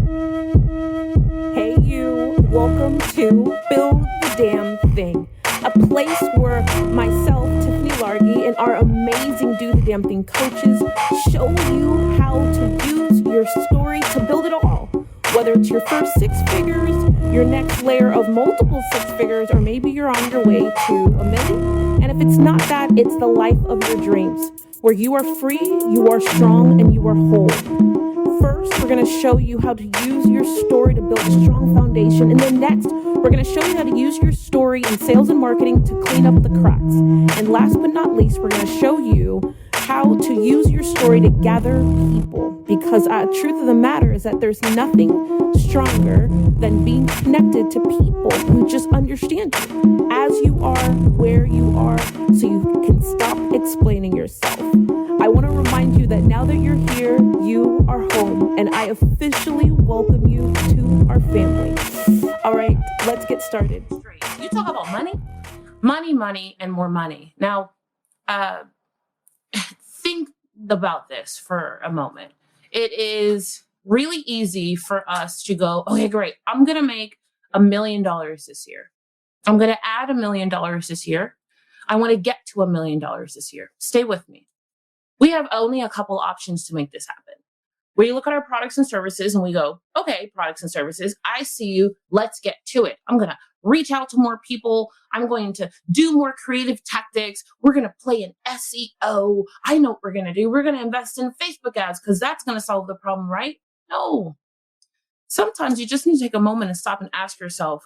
Hey you, welcome to Build the Damn Thing, a place where myself, Tiffany Largy, and our amazing Do the Damn Thing coaches show you how to use your story to build it all. Whether it's your first six figures, your next layer of multiple six figures, or maybe you're on your way to $1 million. And if it's not that, it's the life of your dreams, where you are free, you are strong, and you are whole. First, we're going to show you how to use your story to build a strong foundation. And then next, we're going to show you how to use your story in sales and marketing to clean up the cracks. And last but not least, we're going to show you how to use your story to gather people. Because truth of the matter is that there's nothing stronger than being connected to people who just understand you as you are, where you are, so you can stop explaining yourself. I want to remind you that now that you're here, you are home, and I officially welcome you to our family. All right, let's get started. You talk about money, and more money. Now, think about this for a moment. It is really easy for us to go, okay, great. I'm going to make $1 million this year. I'm going to add $1 million this year. I want to get to $1 million this year. Stay with me. We have only a couple options to make this happen. We look at our products and services and we go, okay, products and services, I see you. Let's get to it. I'm going to reach out to more people. I'm going to do more creative tactics. We're going to play in SEO. I know what we're going to do. We're going to invest in Facebook ads because that's going to solve the problem, right? No. Sometimes you just need to take a moment and stop and ask yourself,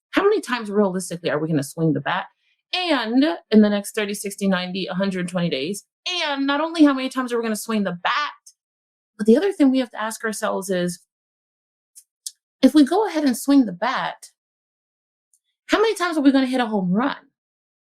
how many times realistically are we going to swing the bat? And in the next 30, 60, 90, 120 days, and not only how many times are we going to swing the bat, but the other thing we have to ask ourselves is, if we go ahead and swing the bat, how many times are we going to hit a home run?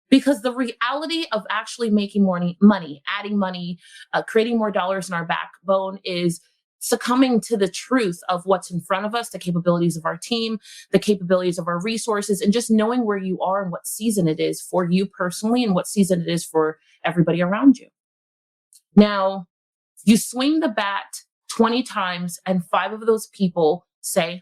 Because the reality of actually making more money, adding money, creating more dollars in our backbone is succumbing to the truth of what's in front of us, the capabilities of our team, the capabilities of our resources, and just knowing where you are and what season it is for you personally and what season it is for everybody around you. Now, you swing the bat 20 times and 5 of those people say,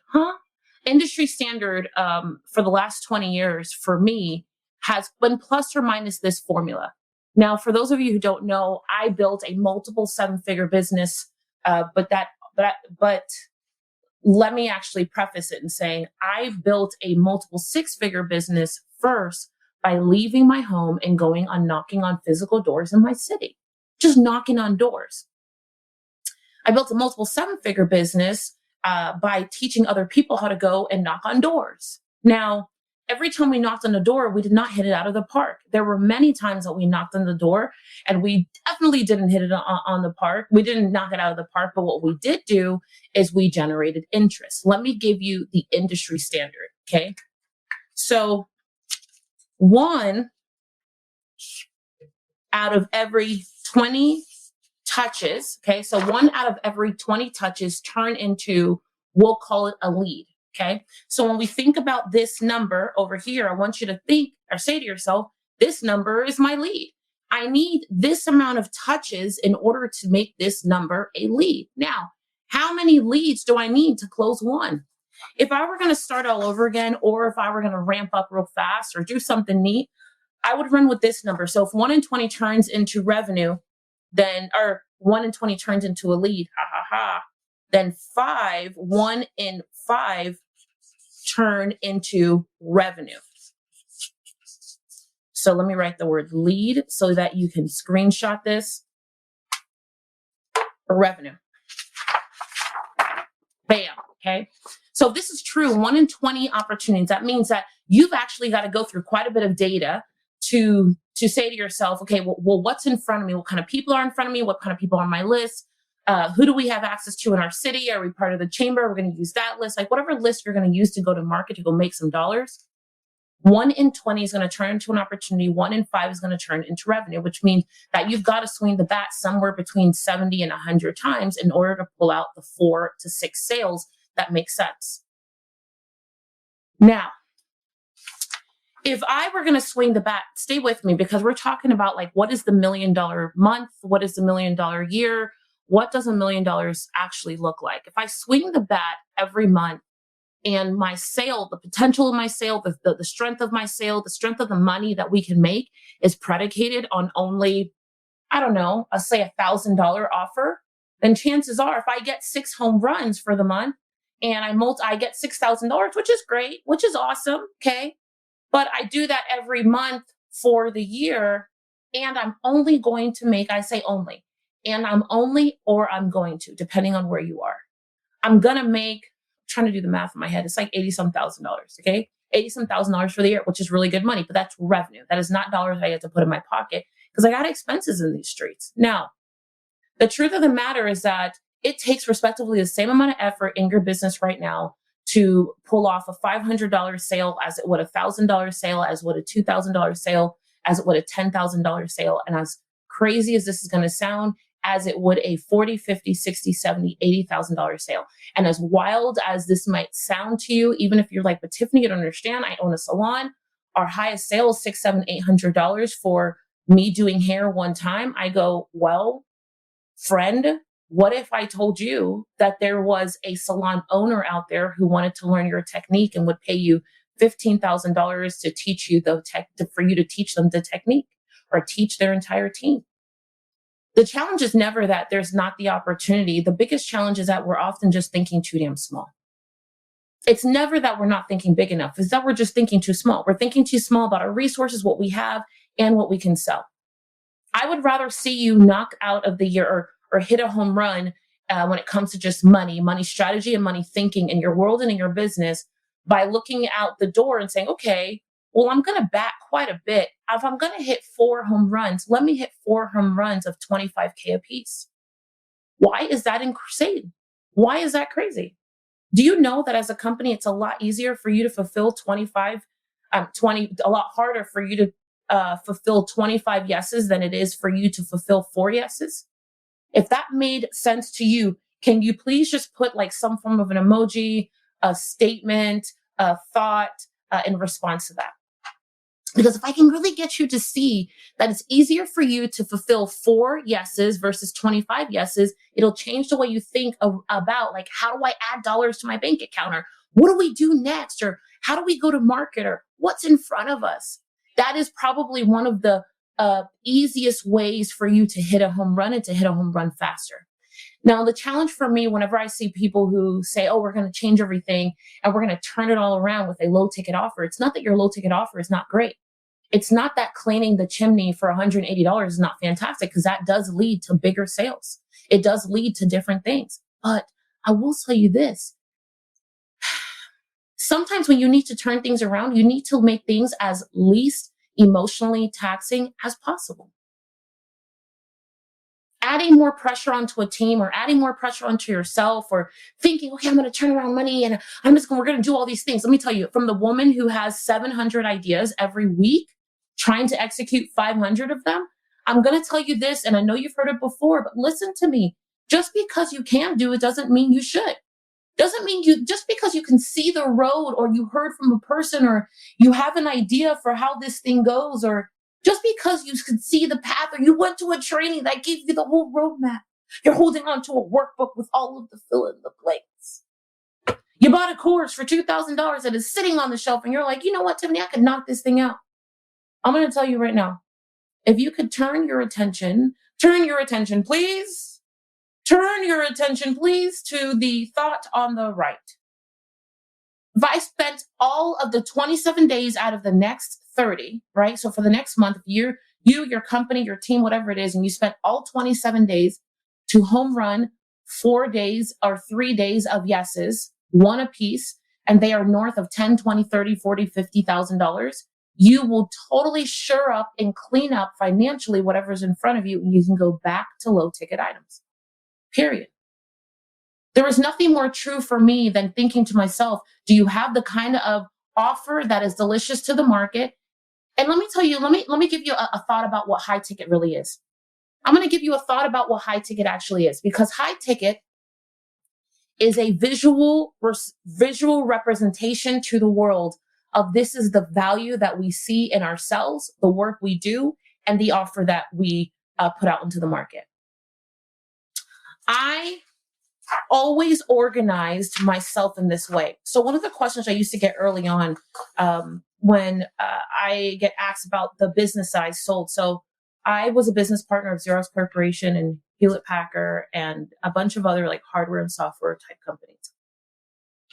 industry standard for the last 20 years for me has been plus or minus this formula. Now, for those of you who don't know, I built a multiple 7-figure business, but let me actually preface it in saying I built a multiple 6-figure business first by leaving my home and going on knocking on physical doors in my city, just knocking on doors. I built a multiple 7-figure business by teaching other people how to go and knock on doors. Now, every time we knocked on the door, we did not hit it out of the park. There were many times that we knocked on the door and we definitely didn't hit it on the park. We didn't knock it out of the park, but what we did do is we generated interest. Let me give you the industry standard, okay? So 1 out of every 20 touches, okay? So 1 out of every 20 touches turn into, we'll call it a lead, okay? So when we think about this number over here, I want you to think or say to yourself, this number is my lead. I need this amount of touches in order to make this number a lead. Now, how many leads do I need to close 1? If I were going to start all over again, or if I were going to ramp up real fast or do something neat, I would run with this number. So if 1 in 20 turns into revenue, then, or 1 in 20 turns into a lead, then 1 in 5 turn into revenue. So let me write the word lead so that you can screenshot this. Revenue. Bam. Okay. So this is true. 1 in 20 opportunities. That means that you've actually got to go through quite a bit of data to say to yourself, okay, well, what's in front of me? What kind of people are in front of me? What kind of people are on my list? Who do we have access to in our city? Are we part of the chamber? We're going to use that list. Like whatever list you're going to use to go to market to go make some dollars. 1 in 20 is going to turn into an opportunity. 1 in 5 is going to turn into revenue, which means that you've got to swing the bat somewhere between 70 and 100 times in order to pull out the 4 to 6 sales that make sense. Now, if I were going to swing the bat, stay with me because we're talking about like, what is the $1 million month? What is the $1 million year? what does $1 million actually look like? If I swing the bat every month and my sale, the potential of my sale, the strength of my sale, the strength of the money that we can make is predicated on only, I don't know, say $1,000 offer, then chances are if I get 6 home runs for the month and I get $6,000, which is great, which is awesome. Okay. But I do that every month for the year, and I'm only going to make, I say only, and I'm only, or I'm going to, depending on where you are. I'm going to make, trying to do the math in my head, it's like 80 some thousand dollars. Okay. 80 some thousand dollars for the year, which is really good money, but that's revenue. That is not dollars I get to put in my pocket because I got expenses in these streets. Now, the truth of the matter is that it takes respectively the same amount of effort in your business right now to pull off a $500 sale as it would a $1,000 sale, as would a $2,000 sale, as it would a $10,000 sale. And as crazy as this is going to sound, as it would a $40, $50, $60, $70, $80,000 sale. And as wild as this might sound to you, even if you're like, but Tiffany, you don't understand, I own a salon. Our highest sale is $600, $700, $800 for me doing hair one time. I go, well, friend, what if I told you that there was a salon owner out there who wanted to learn your technique and would pay you $15,000 to teach you for you to teach them the technique or teach their entire team? The challenge is never that there's not the opportunity. The biggest challenge is that we're often just thinking too damn small. It's never that we're not thinking big enough. It's that we're just thinking too small. We're thinking too small about our resources, what we have, and what we can sell. I would rather see you knock out of the year or hit a home run when it comes to just money strategy and money thinking in your world and in your business by looking out the door and saying, okay, well, I'm going to bat quite a bit. If I'm going to hit 4 home runs, let me hit 4 home runs of $25K a piece. Why is that insane? Why is that crazy? Do you know that as a company, it's a lot easier for you to fulfill a lot harder for you to fulfill 25 yeses than it is for you to fulfill 4 yeses? If that made sense to you, can you please just put like some form of an emoji, a statement, a thought in response to that? Because if I can really get you to see that it's easier for you to fulfill 4 yeses versus 25 yeses, it'll change the way you think about like, how do I add dollars to my bank account? Or what do we do next? Or how do we go to market? Or what's in front of us? That is probably one of the easiest ways for you to hit a home run and to hit a home run faster. Now, the challenge for me, whenever I see people who say, oh, we're going to change everything and we're going to turn it all around with a low ticket offer, it's not that your low ticket offer is not great. It's not that cleaning the chimney for $180 is not fantastic, because that does lead to bigger sales. It does lead to different things. But I will tell you this. Sometimes when you need to turn things around, you need to make things as least emotionally taxing as possible. Adding more pressure onto a team or adding more pressure onto yourself or thinking, okay, I'm going to turn around money and we're going to do all these things. Let me tell you, from the woman who has 700 ideas every week, trying to execute 500 of them, I'm going to tell you this, and I know you've heard it before, but listen to me. Just because you can do it doesn't mean you should. Doesn't mean just because you can see the road or you heard from a person or you have an idea for how this thing goes, or just because you could see the path or you went to a training that gave you the whole roadmap, you're holding on to a workbook with all of the fill in the blanks. You bought a course for $2,000 that is sitting on the shelf and you're like, you know what, Tiffany, I could knock this thing out. I'm going to tell you right now, if you could turn your attention, please, to the thought on the right. If I spent all of the 27 days out of the next 30, right? So for the next month, if your company, your team, whatever it is, and you spent all 27 days to home run 4 days or 3 days of yeses, 1 apiece, and they are north of 10, 20, 30, 40, $50,000, you will totally shore up and clean up financially whatever's in front of you, and you can go back to low ticket items. Period. There is nothing more true for me than thinking to myself, do you have the kind of offer that is delicious to the market? And let me tell you, let me give you a thought about what high ticket really is. I'm going to give you a thought about what high ticket actually is, because high ticket is a visual representation to the world of this is the value that we see in ourselves, the work we do, and the offer that we put out into the market. I always organized myself in this way. So one of the questions I used to get early on when I get asked about the business I sold. So I was a business partner of Xerox Corporation and Hewlett Packard and a bunch of other like hardware and software type companies.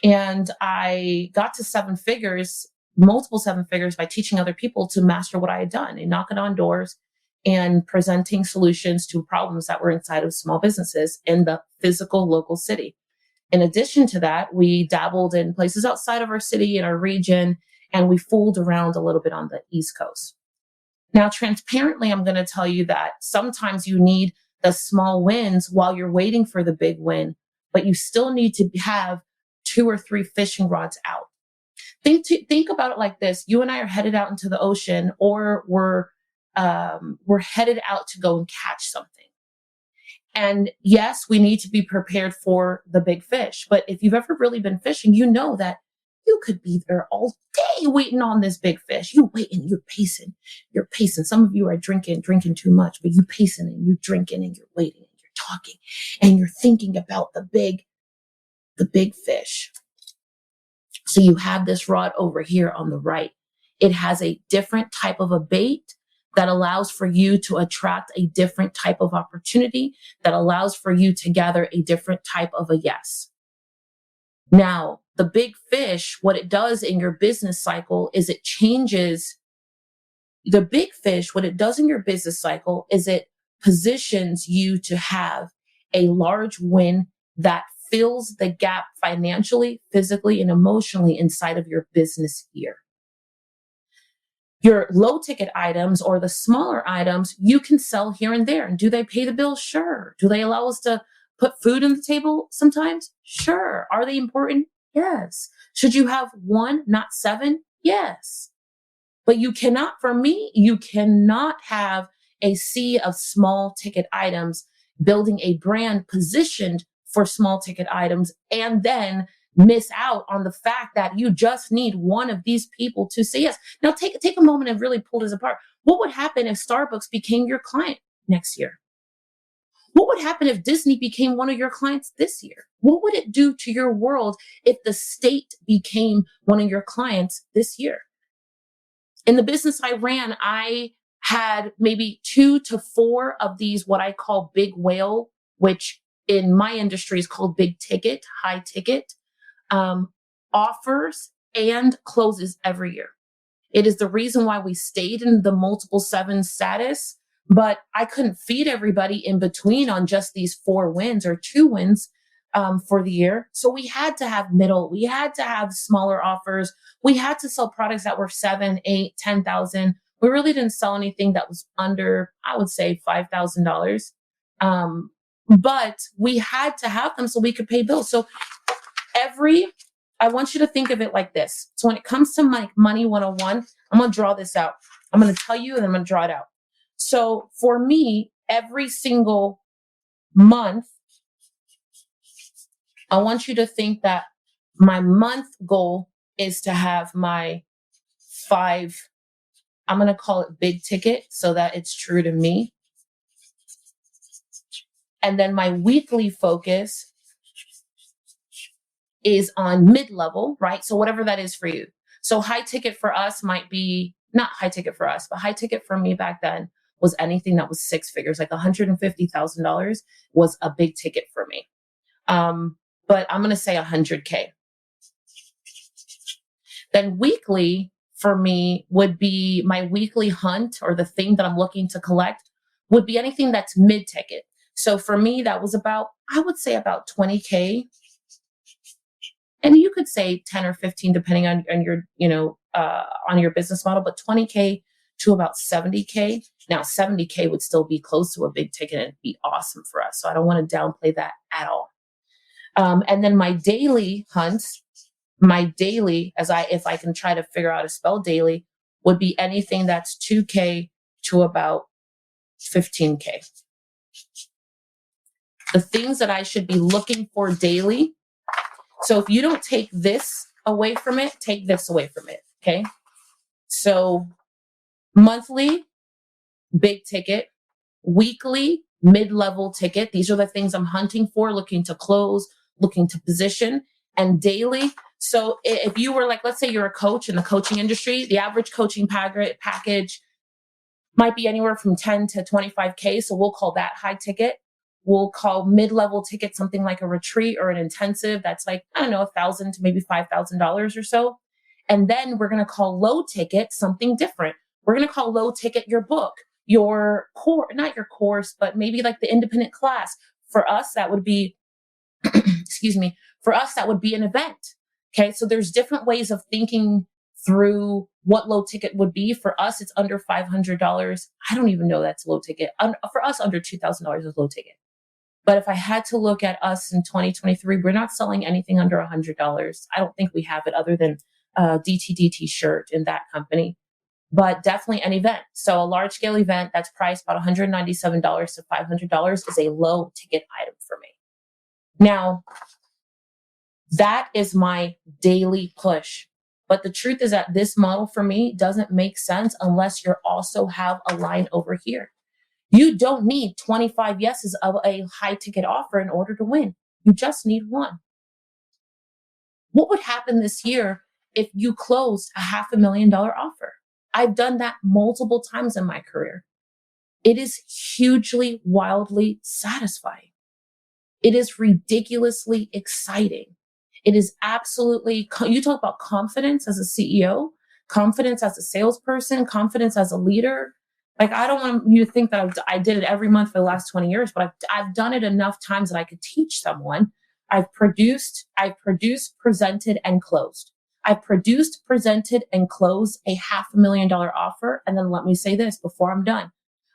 And I got to seven figures, multiple seven figures by teaching other people to master what I had done and knocking on doors and presenting solutions to problems that were inside of small businesses in the physical local city. In addition to that, we dabbled in places outside of our city and our region, and we fooled around a little bit on the East Coast. Now, transparently, I'm going to tell you that sometimes you need the small wins while you're waiting for the big win, but you still need to have 2 or 3 fishing rods out. Think about it like this. You and I are headed out into the ocean, or we're headed out to go and catch something. And yes, we need to be prepared for the big fish. But if you've ever really been fishing, you know that you could be there all day waiting on this big fish. You waiting, you're pacing, you're pacing. Some of you are drinking too much, but you pacing and you drinking and you're waiting and you're talking and you're thinking about the big fish. So you have this rod over here on the right. It has a different type of a bait that allows for you to attract a different type of opportunity, that allows for you to gather a different type of a yes. Now, the big fish, what it does in your business cycle is it changes. The big fish, what it does in your business cycle is it positions you to have a large win that fills the gap financially, physically, and emotionally inside of your business year. Your low ticket items or the smaller items, you can sell here and there. And do they pay the bills? Sure. Do they allow us to put food on the table sometimes? Sure. Are they important? Yes. Should you have 1, not 7? Yes. But you cannot, for me, you cannot have a sea of small ticket items building a brand positioned for small ticket items and then miss out on the fact that you just need one of these people to say yes. Now take a moment and really pull this apart. What would happen if Starbucks became your client next year? What would happen if Disney became one of your clients this year? What would it do to your world if the state became one of your clients this year? In the business I ran, I had maybe 2 to 4 of these, what I call big whale, which in my industry is called big ticket, high ticket, offers and closes every year. It is the reason why we stayed in the multiple 7 status, but I couldn't feed everybody in between on just these 4 wins or 2 wins for the year. So we had to have middle, we had to have smaller offers. We had to sell products that were 7, 8, 10,000. We really didn't sell anything that was under, I would say, $5,000. But we had to have them so we could pay bills. So I want you to think of it like this. So when it comes to money 101, I'm going to draw this out. I'm going to tell you and I'm going to draw it out. So for me, every single month, I want you to think that my month goal is to have my 5, I'm going to call it big ticket so that it's true to me. And then my weekly focus is on mid-level, right? So whatever that is for you. So high ticket for us might be, not high ticket for us, but high ticket for me back then was anything that was 6 figures, like $150,000 was a big ticket for me. But I'm going to say 100K. Then weekly for me would be my weekly hunt, or the thing that I'm looking to collect would be anything that's mid-ticket. So for me, that was about, I would say about 20K. And you could say 10 or 15, depending on your, on your business model, but 20K to about 70K. Now, 70K would still be close to a big ticket and it'd be awesome for us. So I don't want to downplay that at all. And then my daily hunts, if I can try to figure out how to spell daily, would be anything that's 2K to about 15K. The things that I should be looking for daily. So if you don't take this away from it, take this away from it. Okay. So monthly, big ticket, weekly, mid-level ticket. These are the things I'm hunting for, looking to close, looking to position, and daily. So if you were like, let's say you're a coach in the coaching industry, the average coaching package might be anywhere from 10 to 25K. So we'll call that high ticket. We'll call mid-level ticket something like a retreat or an intensive. That's like, I don't know, $1,000 to maybe $5,000 or so. And then we're going to call low ticket something different. We're going to call low ticket your book, your core, not your course, but maybe like the independent class. For us, that would be, excuse me, for us, that would be an event. Okay. So there's different ways of thinking through what low ticket would be. For us, it's under $500. I don't even know that's low ticket. For us, under $2,000 is low ticket. But if I had to look at us in 2023, we're not selling anything under $100. I don't think we have it other than a DTDT shirt in that company, but definitely an event. So a large scale event that's priced about $197 to $500 is a low ticket item for me. Now, that is my daily push. But the truth is that this model for me doesn't make sense unless you also have a line over here. You don't need 25 yeses of a high ticket offer in order to win. You just need one. What would happen this year if you closed a $500,000 offer? I've done that multiple times in my career. It is hugely, wildly satisfying. It is ridiculously exciting. It is absolutely, you talk about confidence as a CEO, confidence as a salesperson, confidence as a leader. Like, I don't want you to think that I did it every month for the last 20 years, but I've done it enough times that I could teach someone. I've produced, presented, and closed. I've produced, presented, and closed a $500,000 offer. And then let me say this before I'm done.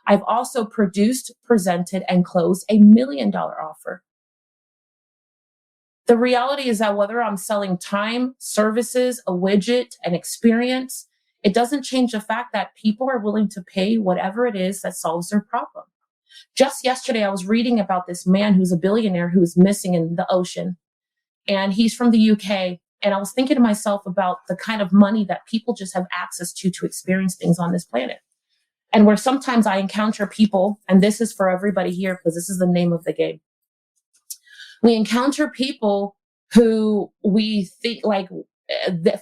I've also produced, presented, and closed a $1 million offer. The reality is that whether I'm selling time, services, a widget, an experience, it doesn't change the fact that people are willing to pay whatever it is that solves their problem. Just yesterday, I was reading about this man who's a billionaire who is missing in the ocean. And he's from the UK. And I was thinking to myself about the kind of money that people just have access to experience things on this planet. And where sometimes I encounter people, and this is for everybody here because this is the name of the game. We encounter people who we think like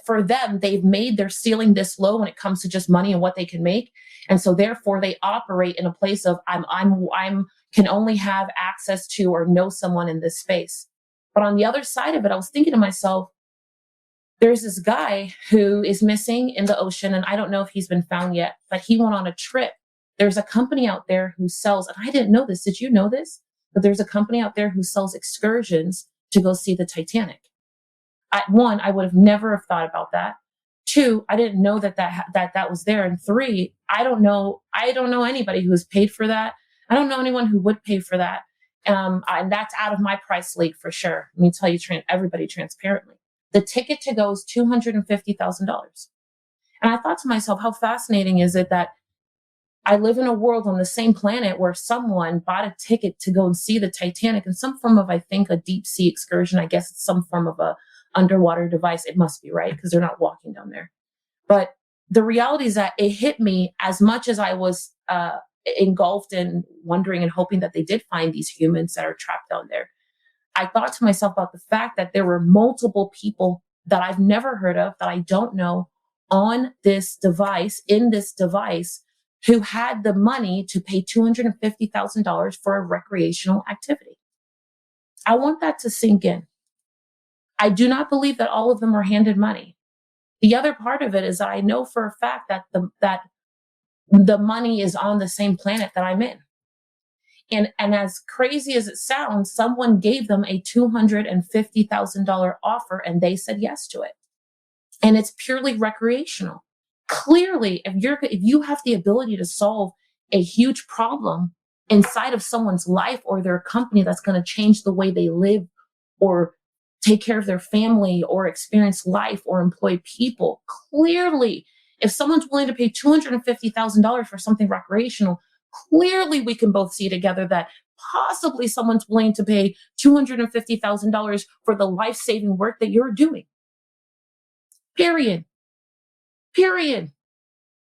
for them, they've made their ceiling this low when it comes to just money and what they can make. And so therefore they operate in a place of I'm can only have access to or know someone in this space. But on the other side of it, I was thinking to myself, there's this guy who is missing in the ocean, and I don't know if he's been found yet, but he went on a trip. There's a company out there who sells, and I didn't know this. Did you know this? But there's a company out there who sells excursions to go see the Titanic. One, I would have never have thought about that. Two, I didn't know that was there. And three, I don't know anybody who has paid for that. I don't know anyone who would pay for that. And that's out of my price league for sure. Let me tell you, everybody transparently. The ticket to go is $250,000. And I thought to myself, how fascinating is it that I live in a world on the same planet where someone bought a ticket to go and see the Titanic in some form of, I think, a deep sea excursion. I guess it's some form of a underwater device. It must be, right? Because they're not walking down there. But the reality is that it hit me as much as I was engulfed in wondering and hoping that they did find these humans that are trapped down there. I thought to myself about the fact that there were multiple people that I've never heard of, that I don't know, on this device, in this device, who had the money to pay $250,000 for a recreational activity. I want that to sink in. I do not believe that all of them are handed money. The other part of it is that I know for a fact that the money is on the same planet that I'm in. And as crazy as it sounds, someone gave them a $250,000 offer and they said yes to it. And it's purely recreational. Clearly, if you have the ability to solve a huge problem inside of someone's life or their company that's going to change the way they live or take care of their family or experience life or employ people, clearly, if someone's willing to pay $250,000 for something recreational, clearly we can both see together that possibly someone's willing to pay $250,000 for the life-saving work that you're doing. Period.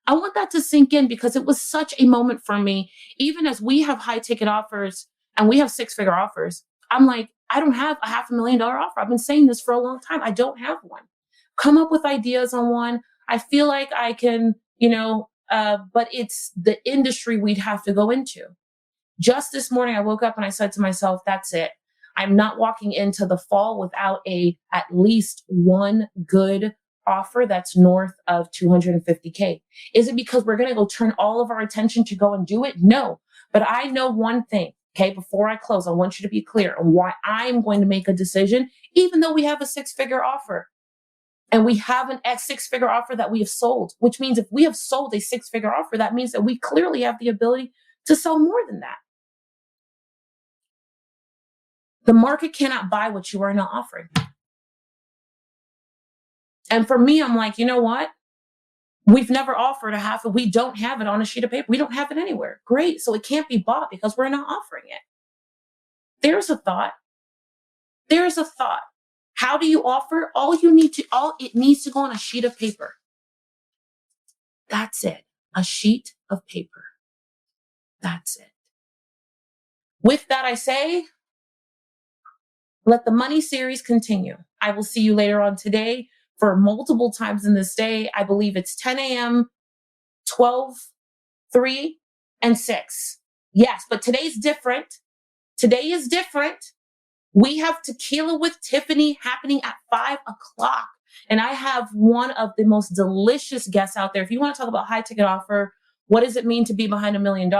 I want that to sink in because it was such a moment for me. Even as we have high ticket offers and we have 6-figure offers, I'm like, I don't have a $500,000 offer. I've been saying this for a long time. I don't have one. Come up with ideas on one. I feel like I can, but it's the industry we'd have to go into. Just this morning, I woke up and I said to myself, that's it. I'm not walking into the fall without at least one good offer that's north of 250K. Is it because we're going to go turn all of our attention to go and do it? No, but I know one thing. Okay, before I close, I want you to be clear on why I'm going to make a decision, even though we have a 6-figure offer. And we have an 6-figure offer that we have sold, which means if we have sold a 6-figure offer, that means that we clearly have the ability to sell more than that. The market cannot buy what you are not offering. And for me, I'm like, you know what? We've never offered a half, we don't have it on a sheet of paper. We don't have it anywhere. Great. So it can't be bought because we're not offering it. There's a thought. There's a thought. How do you offer? All it needs to go on a sheet of paper. That's it. A sheet of paper. That's it. With that, I say, let the money series continue. I will see you later on today for multiple times in this day. I believe it's 10 a.m., 12, 3, and 6. Yes, but today's different. Today is different. We have Tequila with Tiffany happening at 5 o'clock. And I have one of the most delicious guests out there. If you want to talk about high ticket offer, what does it mean to be behind $1 million?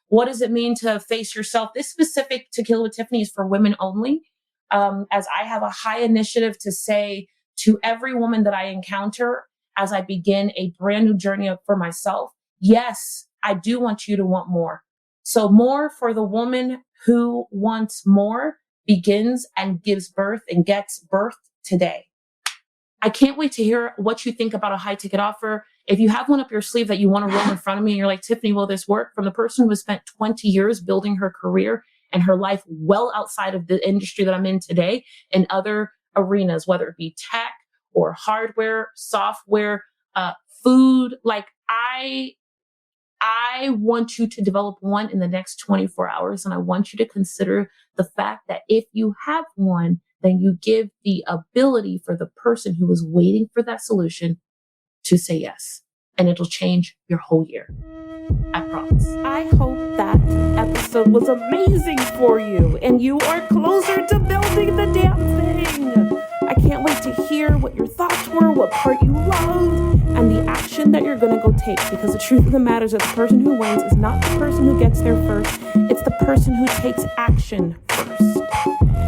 What does it mean to face yourself? This specific Tequila with Tiffany is for women only. As I have a high initiative to say to every woman that I encounter as I begin a brand new journey for myself, yes, I do want you to want more. So more for the woman who wants more begins and gives birth and gets birth today. I can't wait to hear what you think about a high ticket offer. If you have one up your sleeve that you want to roll in front of me and you're like, Tiffany, will this work? From the person who has spent 20 years building her career and her life well outside of the industry that I'm in today in other arenas, whether it be tech or hardware, software, food. Like I want you to develop one in the next 24 hours. And I want you to consider the fact that if you have one, then you give the ability for the person who is waiting for that solution to say yes. And it'll change your whole year. I promise. I hope that episode was amazing for you and you are closer to building the damn thing. I can't wait to hear what your thoughts were, what part you loved, and the action that you're going to go take, because the truth of the matter is that the person who wins is not the person who gets there first. It's the person who takes action first.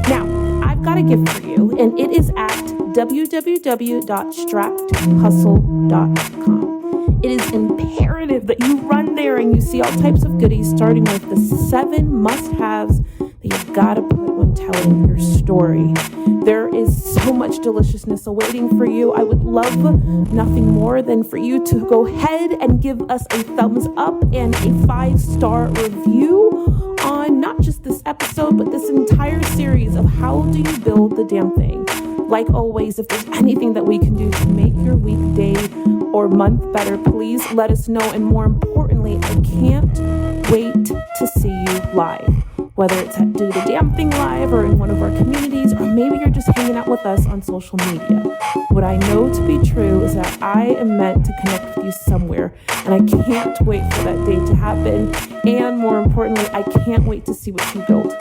Now, I've got a gift for you, and it is at www.strappedhustle.com. It is imperative that you run there and you see all types of goodies, starting with the 7 must-haves that you've got to put when telling your story. There is so much deliciousness awaiting for you. I would love nothing more than for you to go ahead and give us a thumbs up and a 5-star review on not just this episode, but this entire series of how do you build the damn thing. Like always, if there's anything that we can do to make your week, day, or month better, please let us know. And more importantly, I can't wait to see you live. Whether it's at Do the Damn Thing Live or in one of our communities, or maybe you're just hanging out with us on social media. What I know to be true is that I am meant to connect with you somewhere, and I can't wait for that day to happen. And more importantly, I can't wait to see what you build.